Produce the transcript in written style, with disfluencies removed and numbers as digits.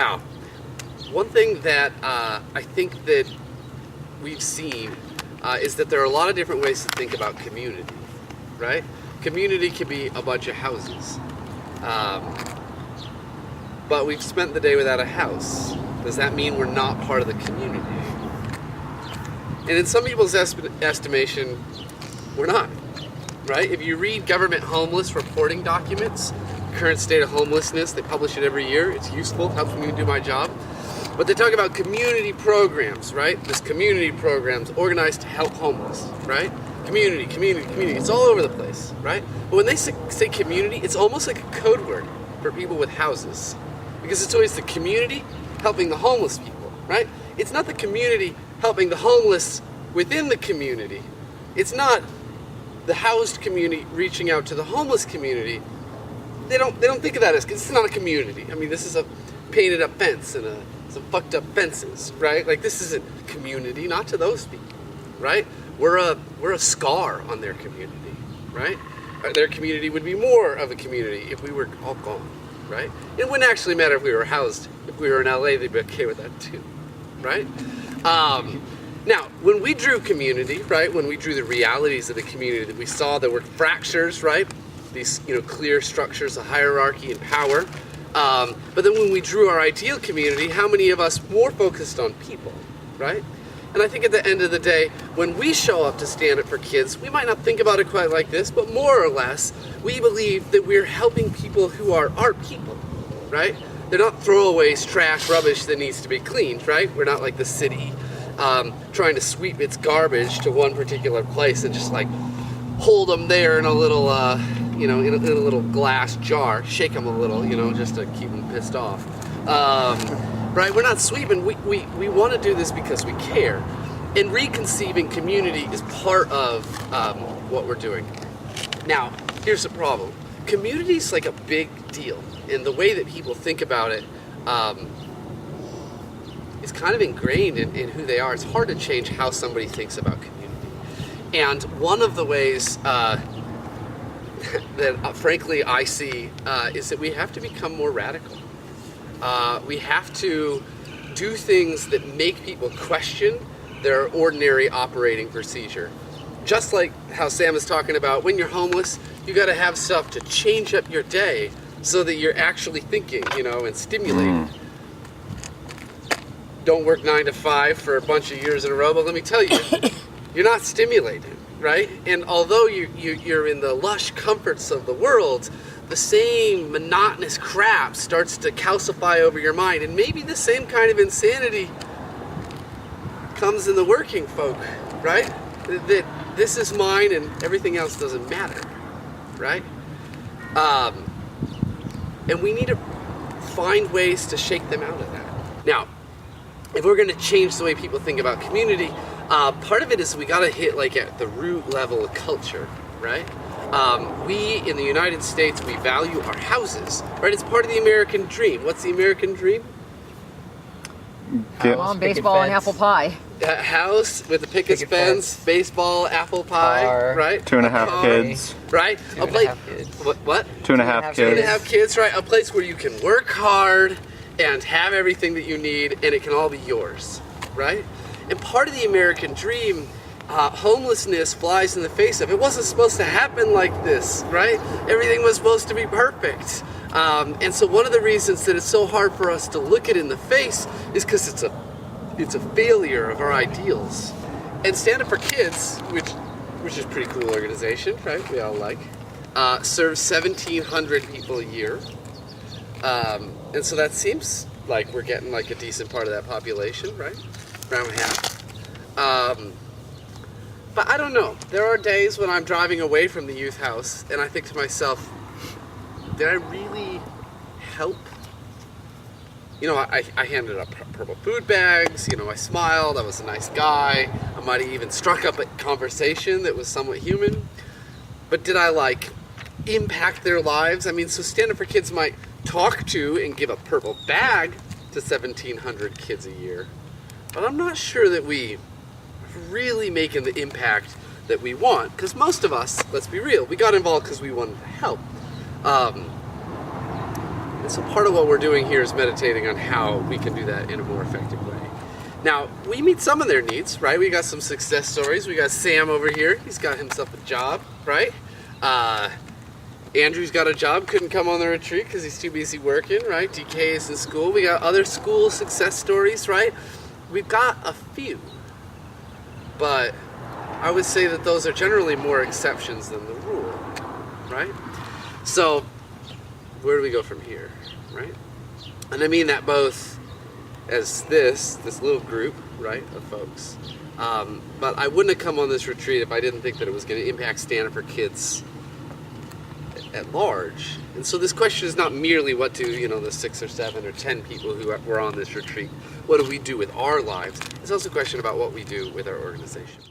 How? One thing that I think that we've seen is that there are a lot of different ways to think about community, right? Community can be a bunch of houses. But we've spent the day without a house. Does that mean we're not part of the community? And in some people's estimation, we're not, right? If you read government homeless reporting documents, current state of homelessness, they publish it every year. It's useful, helps me do my job. But they talk about community programs, right? This community programs organized to help homeless, right? Community, community, community. It's all over the place, right? But when they say community, it's almost like a code word for people with houses. Because it's always the community helping the homeless people, right? It's not the community helping the homeless within the community. It's not the housed community reaching out to the homeless community. They don't think of that as, it's not a community. I mean, this is a painted up fence and some fucked up fences, right? Like, this isn't community, not to those people, right? We're a scar on their community, right? Their community would be more of a community if we were all gone, right? It wouldn't actually matter if we were housed. If we were in LA, they'd be okay with that too, right? Now, when we drew community, right? When we drew the realities of the community, that we saw there were fractures, right? These, clear structures of hierarchy and power. But then when we drew our ideal community, how many of us more focused on people, right? And I think at the end of the day, when we show up to stand up for kids, we might not think about it quite like this, but more or less, we believe that we're helping people who are our people, right? They're not throwaways, trash, rubbish that needs to be cleaned, right? We're not like the city trying to sweep its garbage to one particular place and just like hold them there in a little, in a little glass jar, shake them a little, just to keep them pissed off. Right? We're not sweeping. We want to do this because we care. And reconceiving community is part of what we're doing. Now, here's the problem. Community is like a big deal. And the way that people think about it is kind of ingrained in who they are. It's hard to change how somebody thinks about community. And one of the ways that, frankly, I see is that we have to become more radical. We have to do things that make people question their ordinary operating procedure. Just like how Sam is talking about, when you're homeless, you got to have stuff to change up your day so that you're actually thinking, and stimulating. Don't work 9 to 5 for a bunch of years in a row, but let me tell you, you're not stimulated, right? And although you're in the lush comforts of the world, the same monotonous crap starts to calcify over your mind, and maybe the same kind of insanity comes in the working folk, right? That this is mine and everything else doesn't matter, right? And we need to find ways to shake them out of that. Now, if we're going to change the way people think about community, part of it is we got to hit like at the root level of culture, right? We in the United States, we value our houses, right? It's part of the American dream. What's the American dream? Baseball and apple pie. A house with a picket fence, baseball, apple pie, car, right? 2.5 kids. Right? Two and a half kids. What? 2.5 2.5 kids. kids, right? A place where you can work hard and have everything that you need, and it can all be yours, right? And part of the American dream, homelessness flies in the face of. It wasn't supposed to happen like this, right? Everything was supposed to be perfect. And so one of the reasons that it's so hard for us to look it in the face is because it's a failure of our ideals. And Stand Up for Kids, which is a pretty cool organization, right? We all like, serves 1,700 people a year. And so that seems like we're getting like a decent part of that population, right? Around half. But I don't know. There are days when I'm driving away from the youth house and I think to myself, did I really help? I handed out purple food bags, I smiled, I was a nice guy. I might have even struck up a conversation that was somewhat human. But did I impact their lives? I mean, so Stand Up for Kids might talk to and give a purple bag to 1,700 kids a year. But I'm not sure that we really making the impact that we want. Because most of us, let's be real, we got involved because we wanted to help. And so part of what we're doing here is meditating on how we can do that in a more effective way. Now, we meet some of their needs, right? We got some success stories. We got Sam over here. He's got himself a job, right? Andrew's got a job, couldn't come on the retreat because he's too busy working, right? DK is in school. We got other school success stories, right? We've got a few, but I would say that those are generally more exceptions than the rule, right? So where do we go from here, right? And I mean that both as this little group, right, of folks. But I wouldn't have come on this retreat if I didn't think that it was going to impact Stanford kids at large. And so this question is not merely what do, the 6 or 7 or 10 people who were on this retreat, what do we do with our lives? It's also a question about what we do with our organization.